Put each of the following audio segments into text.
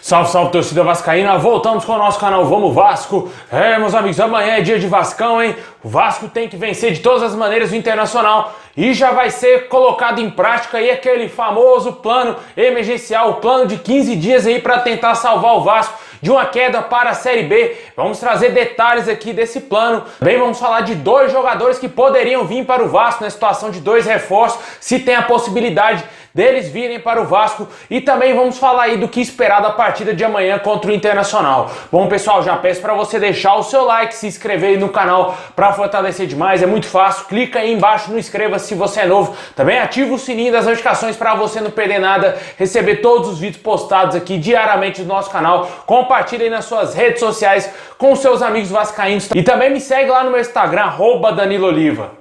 Salve, salve, torcida vascaína, voltamos com o nosso canal Vamos Vasco. Meus amigos, amanhã é dia de Vascão, hein? O Vasco tem que vencer de todas as maneiras o Internacional e já vai ser colocado em prática aí aquele famoso plano emergencial, o plano de 15 dias aí para tentar salvar o Vasco de uma queda para a Série B. Vamos trazer detalhes aqui desse plano. Também vamos falar de dois jogadores que poderiam vir para o Vasco na situação de dois reforços, se tem a possibilidade deles virem para o Vasco, e também vamos falar aí do que esperar da partida de amanhã contra o Internacional. Bom, pessoal, já peço para você deixar o seu like, se inscrever aí no canal para fortalecer demais, é muito fácil. Clica aí embaixo no inscreva-se se você é novo. Também ativa o sininho das notificações para você não perder nada, receber todos os vídeos postados aqui diariamente no nosso canal. Compartilhe aí nas suas redes sociais com seus amigos vascaínos e também me segue lá no meu Instagram, @DaniloOliva.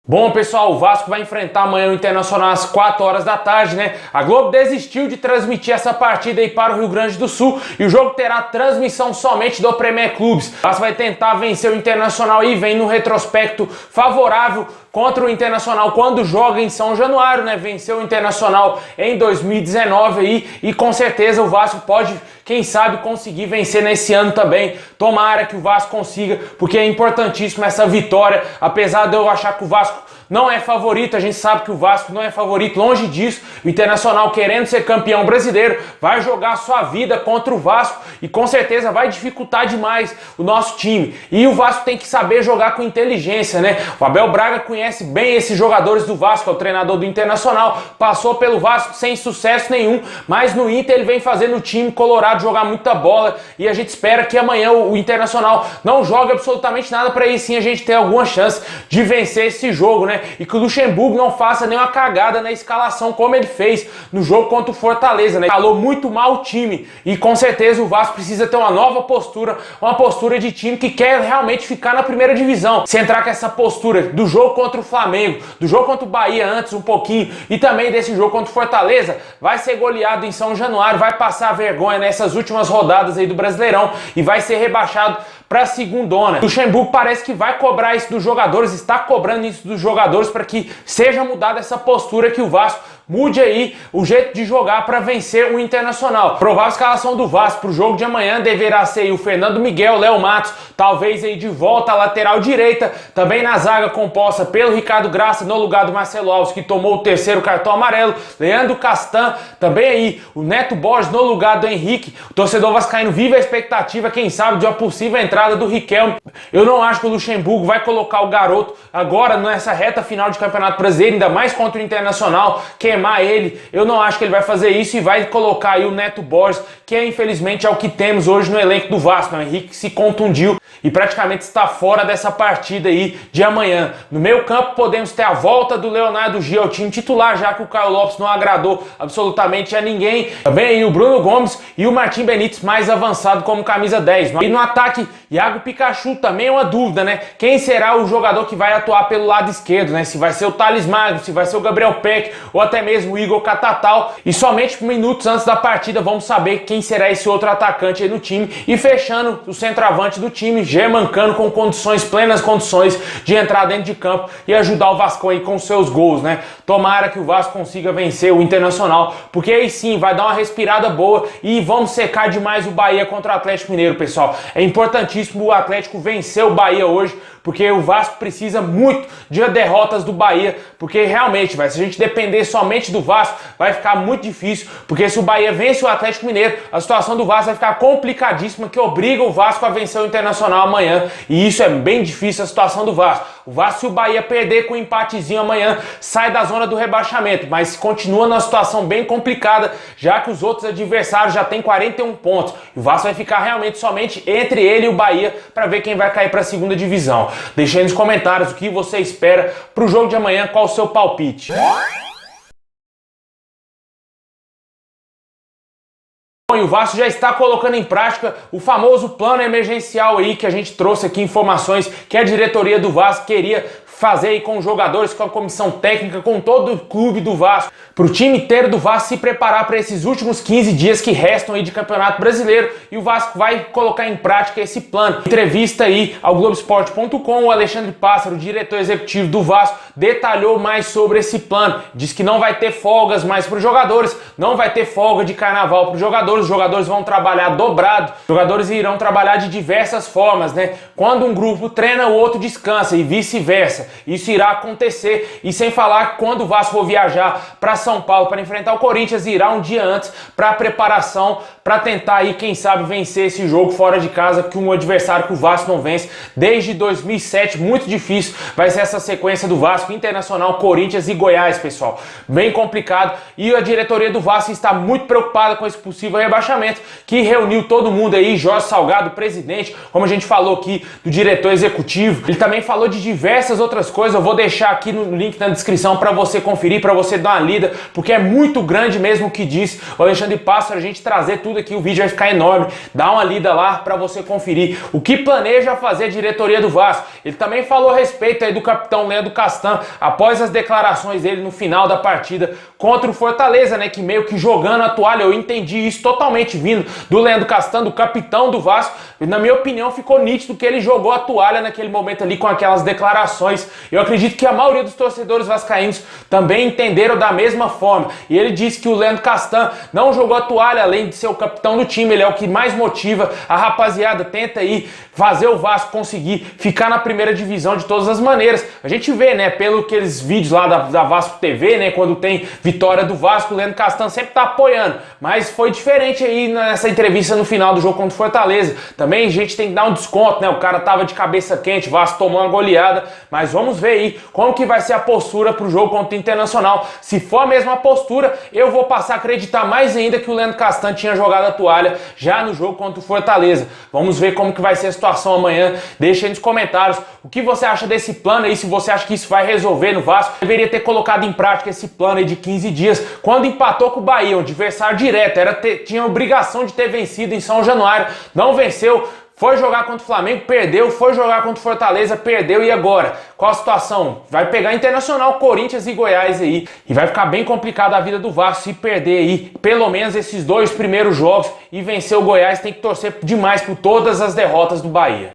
Bom, pessoal, o Vasco vai enfrentar amanhã o Internacional às 4 horas da tarde, né? A Globo desistiu de transmitir essa partida aí para o Rio Grande do Sul e o jogo terá transmissão somente do Premier Clubes. O Vasco vai tentar vencer o Internacional e vem no retrospecto favorável contra o Internacional quando joga em São Januário, né? Venceu o Internacional em 2019 aí e com certeza o Vasco pode, quem sabe, conseguir vencer nesse ano também. Tomara que o Vasco consiga, porque é importantíssima essa vitória, apesar de eu achar que o Vasco não é favorito, a gente sabe que o Vasco não é favorito, longe disso. O Internacional, querendo ser campeão brasileiro, vai jogar sua vida contra o Vasco e com certeza vai dificultar demais o nosso time. E o Vasco tem que saber jogar com inteligência, né? O Abel Braga conhece bem esses jogadores do Vasco, é o treinador do Internacional, passou pelo Vasco sem sucesso nenhum, mas no Inter ele vem fazendo o time colorado jogar muita bola e a gente espera que amanhã o Internacional não jogue absolutamente nada para aí sim a gente ter alguma chance de vencer esse jogo, né? E que o Luxemburgo não faça nenhuma cagada na escalação como ele fez no jogo contra o Fortaleza, né? Calou muito mal o time e com certeza o Vasco precisa ter uma nova postura, uma postura de time que quer realmente ficar na primeira divisão. Se entrar com essa postura do jogo contra o Flamengo, do jogo contra o Bahia antes um pouquinho e também desse jogo contra o Fortaleza, vai ser goleado em São Januário, vai passar vergonha nessas últimas rodadas aí do Brasileirão e vai ser rebaixado para a segundona. O Luxemburgo parece que vai cobrar isso dos jogadores, está cobrando isso dos jogadores para que seja mudada essa postura, que o Vasco mude aí o jeito de jogar para vencer o Internacional. Provável escalação do Vasco para o jogo de amanhã deverá ser o Fernando Miguel, Léo Matos, talvez aí de volta à lateral direita, também na zaga composta pelo Ricardo Graça no lugar do Marcelo Alves, que tomou o terceiro cartão amarelo, Leandro Castan, também aí o Neto Borges no lugar do Henrique. O torcedor vascaíno vive a expectativa, quem sabe, de uma possível entrada do Riquelme. Eu não acho que o Luxemburgo vai colocar o garoto agora nessa reta final de Campeonato Brasileiro, ainda mais contra o Internacional, queimar ele. Eu não acho que ele vai fazer isso e vai colocar aí o Neto Borges, que infelizmente é o que temos hoje no elenco do Vasco. O Henrique se contundiu e praticamente está fora dessa partida aí de amanhã. No meio campo podemos ter a volta do Leonardo Gil ao time titular, já que o Caio Lopes não agradou absolutamente a ninguém. Também aí o Bruno Gomes e o Martim Benítez mais avançado como camisa 10. E no ataque, Iago Pikachu também é uma dúvida, né? Quem será o jogador que vai atuar pelo lado esquerdo, né? Se vai ser o Thales Magno, se vai ser o Gabriel Peck ou até mesmo o Igor Catatal. E somente minutos antes da partida vamos saber quem será esse outro atacante aí no time. E fechando o centroavante do time, Germancano, com condições, plenas condições de entrar dentro de campo e ajudar o Vasco aí com seus gols, né? Tomara que o Vasco consiga vencer o Internacional, porque aí sim vai dar uma respirada boa e vamos secar demais o Bahia contra o Atlético Mineiro, pessoal. É importantíssimo o Atlético vencer o Bahia hoje, porque o Vasco precisa muito de derrotas do Bahia, porque realmente, se a gente depender somente do Vasco, vai ficar muito difícil, porque se o Bahia vence o Atlético Mineiro, a situação do Vasco vai ficar complicadíssima, que obriga o Vasco a vencer o Internacional amanhã, e isso é bem difícil a situação do Vasco. O Vasco, se o Bahia perder com um empatezinho amanhã, sai da zona do rebaixamento, mas continua numa situação bem complicada, já que os outros adversários já têm 41 pontos. O Vasco vai ficar realmente somente entre ele e o Bahia para ver quem vai cair para a segunda divisão. Deixe aí nos comentários o que você espera para o jogo de amanhã, qual o seu palpite. E e o Vasco já está colocando em prática o famoso plano emergencial aí que a gente trouxe aqui informações que a diretoria do Vasco queria fazer aí com os jogadores, com a comissão técnica, com todo o clube do Vasco, para o time inteiro do Vasco se preparar para esses últimos 15 dias que restam aí de Campeonato Brasileiro, e o Vasco vai colocar em prática esse plano. Entrevista aí ao Globoesporte.com, o Alexandre Pássaro, diretor executivo do Vasco, detalhou mais sobre esse plano. Diz que não vai ter folgas mais para os jogadores, não vai ter folga de carnaval para os jogadores vão trabalhar dobrado, os jogadores irão trabalhar de diversas formas, né? Quando um grupo treina, o outro descansa e vice-versa. Isso irá acontecer, e sem falar que quando o Vasco for viajar para São Paulo para enfrentar o Corinthians, irá um dia antes para a preparação, para tentar aí, quem sabe, vencer esse jogo fora de casa, que um adversário que o Vasco não vence desde 2007, muito difícil vai ser essa sequência do Vasco, Internacional, Corinthians e Goiás, pessoal, bem complicado, e a diretoria do Vasco está muito preocupada com esse possível rebaixamento, que reuniu todo mundo aí, Jorge Salgado, presidente, como a gente falou aqui, do diretor executivo, ele também falou de diversas outras coisas, eu vou deixar aqui no link na descrição para você conferir, para você dar uma lida, porque é muito grande mesmo o que disse o Alexandre Pássaro, a gente trazer tudo aqui, o vídeo vai ficar enorme, dá uma lida lá para você conferir o que planeja fazer a diretoria do Vasco. Ele também falou a respeito aí do capitão Leandro Castan, após as declarações dele no final da partida contra o Fortaleza, né, que meio que jogando a toalha, eu entendi isso totalmente vindo do Leandro Castan, do capitão do Vasco, e na minha opinião ficou nítido que ele jogou a toalha naquele momento ali com aquelas declarações. Eu acredito que a maioria dos torcedores vascaínos também entenderam da mesma forma, e ele disse que o Leandro Castan não jogou a toalha, além de ser o capitão do time, ele é o que mais motiva a rapaziada, tenta aí fazer o Vasco conseguir ficar na primeira divisão de todas as maneiras. A gente vê, né, pelo aqueles vídeos lá da Vasco TV, né, quando tem vitória do Vasco, o Leandro Castan sempre tá apoiando, mas foi diferente aí nessa entrevista no final do jogo contra o Fortaleza. Também a gente tem que dar um desconto, né, o cara tava de cabeça quente, o Vasco tomou uma goleada, mas vamos ver aí como que vai ser a postura pro jogo contra o Internacional. Se for a mesma postura, eu vou passar a acreditar mais ainda que o Leandro Castan tinha jogado a toalha já no jogo contra o Fortaleza. Vamos ver como que vai ser a situação amanhã. Deixa aí nos comentários o que você acha desse plano aí, se você acha que isso vai resolver no Vasco. Deveria ter colocado em prática esse plano aí de 15 dias, quando empatou com o Bahia, um adversário direto, tinha a obrigação de ter vencido em São Januário, não venceu, foi jogar contra o Flamengo, perdeu, foi jogar contra o Fortaleza, perdeu, e agora? Qual a situação? Vai pegar Internacional, Corinthians e Goiás aí, e vai ficar bem complicado a vida do Vasco se perder aí, pelo menos esses dois primeiros jogos, e vencer o Goiás. Tem que torcer demais por todas as derrotas do Bahia.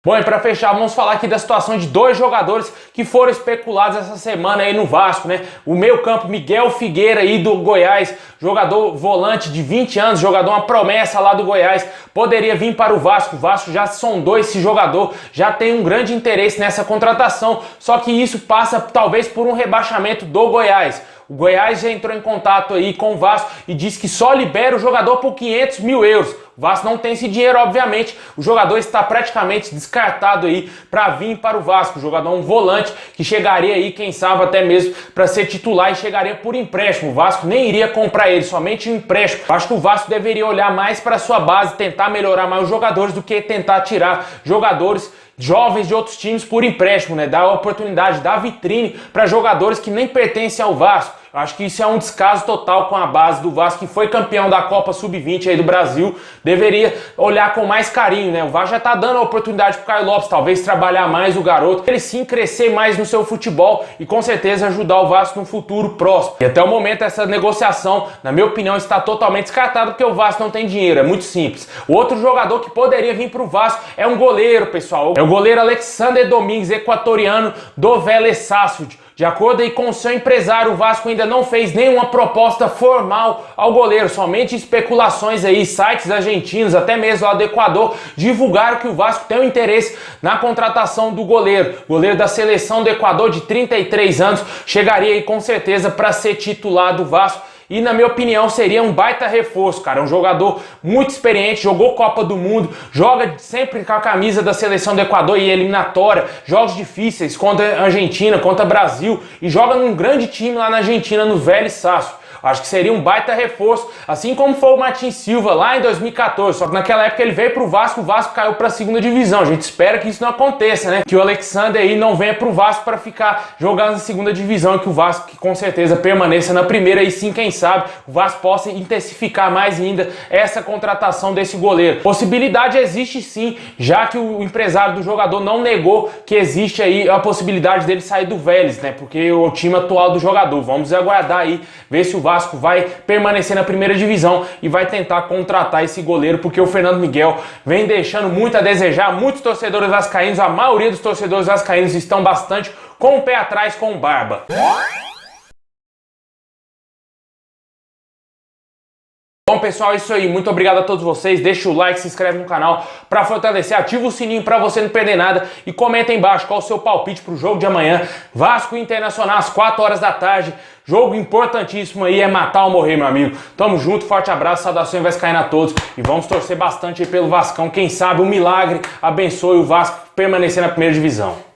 Bom, e para fechar, vamos falar aqui da situação de dois jogadores que foram especulados essa semana aí no Vasco, né? O meio-campo Miguel Figueira aí do Goiás, jogador volante de 20 anos, jogador uma promessa lá do Goiás, poderia vir para o Vasco. O Vasco já sondou esse jogador, já tem um grande interesse nessa contratação, só que isso passa talvez por um rebaixamento do Goiás. O Goiás já entrou em contato aí com o Vasco e disse que só libera o jogador por 500 mil euros. O Vasco não tem esse dinheiro, obviamente. O jogador está praticamente descartado aí para vir para o Vasco. O jogador é um volante que chegaria aí, quem sabe até mesmo para ser titular, e chegaria por empréstimo. O Vasco nem iria comprar ele, somente um empréstimo. Acho que o Vasco deveria olhar mais para sua base, tentar melhorar mais os jogadores do que tentar tirar jogadores jovens de outros times por empréstimo, né? Dar oportunidade, dar vitrine para jogadores que nem pertencem ao Vasco. Eu acho que isso é um descaso total com a base do Vasco, que foi campeão da Copa Sub-20 aí do Brasil. Deveria olhar com mais carinho, né? O Vasco já tá dando a oportunidade pro Caio Lopes, talvez trabalhar mais o garoto, ele sim crescer mais no seu futebol e com certeza ajudar o Vasco no futuro próximo. E até o momento essa negociação, na minha opinião, está totalmente descartada, porque o Vasco não tem dinheiro, é muito simples. O outro jogador que poderia vir pro Vasco é um goleiro, pessoal. É o goleiro Alexander Domingues, equatoriano do Vélez Sarsfield. De acordo aí com o seu empresário, o Vasco ainda não fez nenhuma proposta formal ao goleiro, somente especulações aí, sites argentinos, até mesmo lá do Equador, divulgaram que o Vasco tem um interesse na contratação do goleiro. Goleiro da seleção do Equador de 33 anos, chegaria aí com certeza para ser titular do Vasco. E na minha opinião seria um baita reforço, cara, um jogador muito experiente, jogou Copa do Mundo, joga sempre com a camisa da seleção do Equador e eliminatória, jogos difíceis contra a Argentina, contra o Brasil, e joga num grande time lá na Argentina, no Vélez Sarsfield. Acho que seria um baita reforço, assim como foi o Martins Silva lá em 2014, só que naquela época ele veio pro Vasco, o Vasco caiu pra segunda divisão. A gente espera que isso não aconteça, né? Que o Alexander aí não venha pro Vasco para ficar jogando na segunda divisão e que o Vasco que com certeza permaneça na primeira e sim, quem sabe, o Vasco possa intensificar mais ainda essa contratação desse goleiro. Possibilidade existe sim, já que o empresário do jogador não negou que existe aí a possibilidade dele sair do Vélez, né? Porque o time atual do jogador. Vamos aguardar aí, ver se o Vasco vai permanecer na primeira divisão e vai tentar contratar esse goleiro, porque o Fernando Miguel vem deixando muito a desejar. Muitos torcedores vascaínos, a maioria dos torcedores vascaínos estão bastante com o pé atrás com o Barba. Bom, pessoal, é isso aí. Muito obrigado a todos vocês. Deixa o like, se inscreve no canal para fortalecer, ativa o sininho para você não perder nada e comenta aí embaixo qual o seu palpite para o jogo de amanhã. Vasco Internacional às 4 horas da tarde. Jogo importantíssimo aí, é matar ou morrer, meu amigo. Tamo junto, forte abraço, saudações vascaína a todos e vamos torcer bastante aí pelo Vascão. Quem sabe um milagre abençoe o Vasco permanecer na primeira divisão.